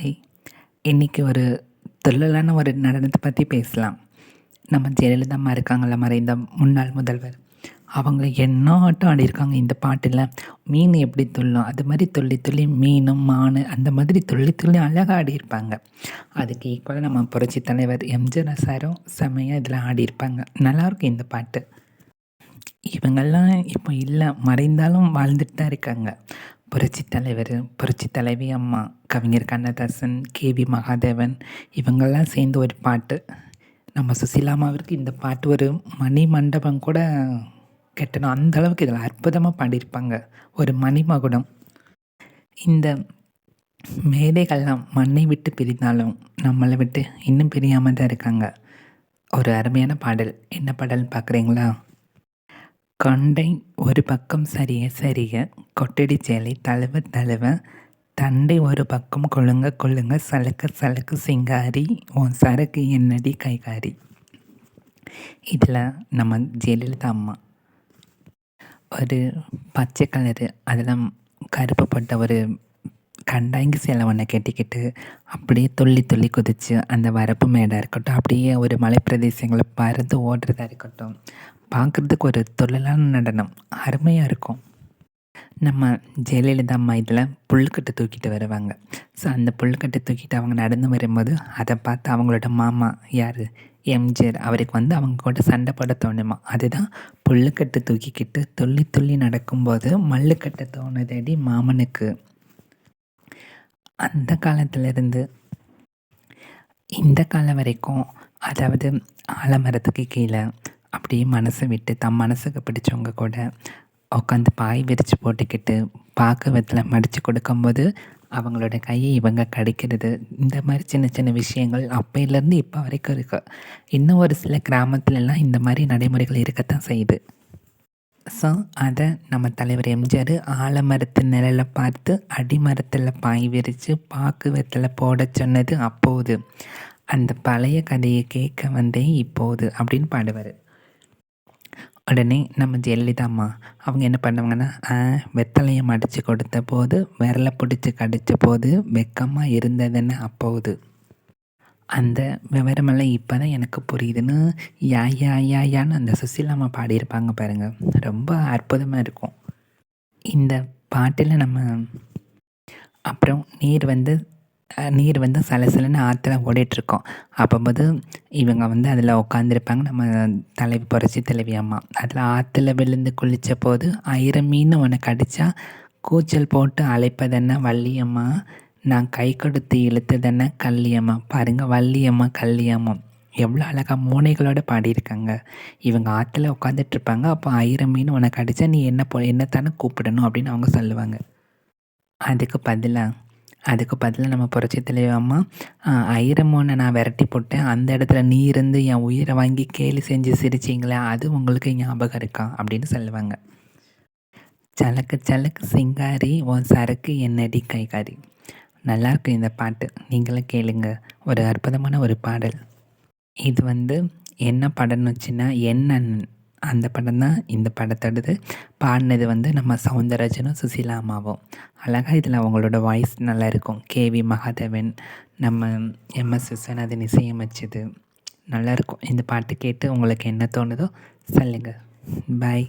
Hi. இன்னைக்கு ஒரு துள்ளலான ஒரு நடனத்தை பற்றி பேசலாம். நம்ம ஜெயலலிதா அம்மா இருக்காங்கள்ல, மறைந்த முன்னாள் முதல்வர். அவங்க என்ன ஆட்டம் ஆடியிருக்காங்க இந்த பாட்டில். மீன் எப்படி துள்ளும் அது மாதிரி துள்ளி துள்ளி மீனும் மானு அந்த மாதிரி துள்ளி துள்ளி அழகாக ஆடியிருப்பாங்க. அதுக்கு ஈக்குவலாக நம்ம புரட்சி தலைவர் எம்ஜிஆர் சாரும் செம்மையாக இதில் ஆடியிருப்பாங்க. நல்லாயிருக்கும் இந்த பாட்டு. இவங்கெல்லாம் இப்போ இல்லை, மறைந்தாலும் வாழ்ந்துட்டு தான் இருக்காங்க. புரட்சி தலைவர், புரட்சி தலைவி அம்மா, கவிஞர் கண்ணதாசன், கேவி மகாதேவன் இவங்கெல்லாம் சேர்ந்து ஒரு பாட்டு. நம்ம சுசீலாமாவிற்கு இந்த பாட்டு ஒரு மணி மண்டபம் கூட கட்டணும், அந்த அளவுக்கு இதில் அற்புதமாக பாடியிருப்பாங்க. ஒரு மணிமகுடம். இந்த மேதைகள்லாம் மண்ணை விட்டு பிரிந்தாலும் நம்மளை விட்டு இன்னும் பிரியாமல் தான் இருக்காங்க. ஒரு அருமையான பாடல். என்ன பாடல்னு பார்க்குறீங்களா? கொண்டை ஒரு பக்கம் சரிய சரிய கொட்டடி சேலை தழுவ தழுவ தண்டை ஒரு பக்கம் கொள்ளுங்க கொள்ளுங்க சலக்கு சலக்கு சிங்காரி உன் சரக்கு என்னடி கைகாரி. இதில் நம்ம ஜெயலலிதா அம்மா ஒரு பச்சை கலரு அதில் கருப்பு போட்ட ஒரு கண்டாங்கி சேலை ஒன்றை கட்டிக்கிட்டு அப்படியே துள்ளி துள்ளி குதித்து அந்த வரப்பு மேடாக இருக்கட்டும், அப்படியே ஒரு மலைப்பிரதேசங்களை பறந்து ஓடுறதா இருக்கட்டும், பார்க்குறதுக்கு ஒரு துள்ளலான நடனம் அருமையாக இருக்கும். நம்ம ஜெயலலிதா அம்மா இதில் புல்லுக்கட்டை தூக்கிட்டு வருவாங்க. ஸோ அந்த புல்லுக்கட்டை தூக்கிட்டு அவங்க நடந்து வரும்போது அதை பார்த்து அவங்களோட மாமா யார், எம்ஜிஆர், அவருக்கு அவங்க கூட சண்டை போட தோணுமா. அதுதான் புல்லுக்கட்டை தூக்கிக்கிட்டு துள்ளி துள்ளி நடக்கும்போது மல்லுக்கட்டை தோணுதடி மாமனுக்கு. அந்த காலத்திலேருந்து இந்த காலம் வரைக்கும், அதாவது ஆலமரத்துக்கு கீழே அப்படியே மனசை விட்டு தம் மனசுக்கு பிடிச்சவங்க கூட உட்காந்து பாய் விரித்து போட்டுக்கிட்டு பாக்கவத்தில் மடித்து கொடுக்கும்போது அவங்களோட கையை இவங்க கடிக்கிறது, இந்த மாதிரி சின்ன சின்ன விஷயங்கள் அப்பையிலேருந்து இப்போ வரைக்கும் இருக்குது. இன்னும் ஒரு சில கிராமத்துலலாம் இந்த மாதிரி நடைமுறைகள் இருக்கத்தான் செய்யுது. ஸோ அதை நம்ம தலைவர் எம்ஜிஆர் ஆலமரத்து நிழலை பார்த்து அடிமரத்தில் பாய் விரித்து பாக்குவத்தில் போட சொன்னது அப்போது, அந்த பழைய கதையை கேட்க வந்தேன் இப்போது அப்படின்னு பாடுவார். உடனே நம்ம ஜெயலலிதா அம்மா அவங்க என்ன பண்ணுவாங்கன்னா, வெத்தலையை மடித்து கொடுத்த போது விரலை பிடிச்சி கடித்த போது வெக்கமாக இருந்ததுன்னு அப்போது. அந்த விவரமெல்லாம் இப்போ தான் எனக்கு புரியுதுன்னு யா யா யா யான்னு அந்த சுசீலாம்மா பாடியிருப்பாங்க பாருங்கள். ரொம்ப அற்புதமாக இருக்கும் இந்த பாட்டில். நம்ம அப்புறம் நீர் வந்து சலசலன்னு ஆற்றுல ஓடிட்டுருக்கோம். அப்போது இவங்க அதில் உட்காந்துருப்பாங்க, நம்ம புரட்சி தலைவி அம்மா. அதில் ஆற்றுல விழுந்து குளித்த போது 1000 மீன் உனக்கு அடித்தா கூச்சல் போட்டு அழைப்பதென்ன வள்ளியம்மா, நான் கை கொடுத்து இழுத்ததென்ன கல்லியம்மா. பாருங்கள், வள்ளியம்மா கல்லியம்மா எவ்வளோ அழகாக மோனைகளோடு பாடியிருக்காங்க. இவங்க ஆற்றுல உட்காந்துட்ருப்பாங்க. அப்போ 1000 மீன் உனக்கு அடித்தா நீ என்னத்தானே கூப்பிடணும் அப்படின்னு அவங்க சொல்லுவாங்க. அதுக்கு பதிலாக நம்ம புரட்சி தலைவர் அம்மா, 1000 மீனை நான் விரட்டி போட்டேன், அந்த இடத்துல நீ இருந்து என் உயிரை வாங்கி கேலி செஞ்சு சிரிச்சிங்களே, அது உங்களுக்கு ஞாபகம் இருக்கா அப்படின்னு சொல்லுவாங்க. சலக்கு சலக்கு சிங்காரி உன் சரக்கு என்னடி கைகாரி. நல்லாயிருக்கு இந்த பாட்டு, நீங்களும் கேளுங்க. ஒரு அற்புதமான ஒரு பாடல். இது என்ன படம்னு வச்சுன்னா என்னன்னு அந்த படம் தான் இந்த படத்தோடது. பாடினது நம்ம சவுந்தரராஜனும் சுசீலா அம்மாவும். அழகாக இதில் அவங்களோட வாய்ஸ் நல்லாயிருக்கும். கேவி மகாதேவன், நம்ம எம்எஸ் விஸ்வநாதன் இசையமைச்சது நல்லாயிருக்கும். இந்த பாட்டு கேட்டு உங்களுக்கு என்ன தோணுதோ சொல்லுங்கள். பாய்.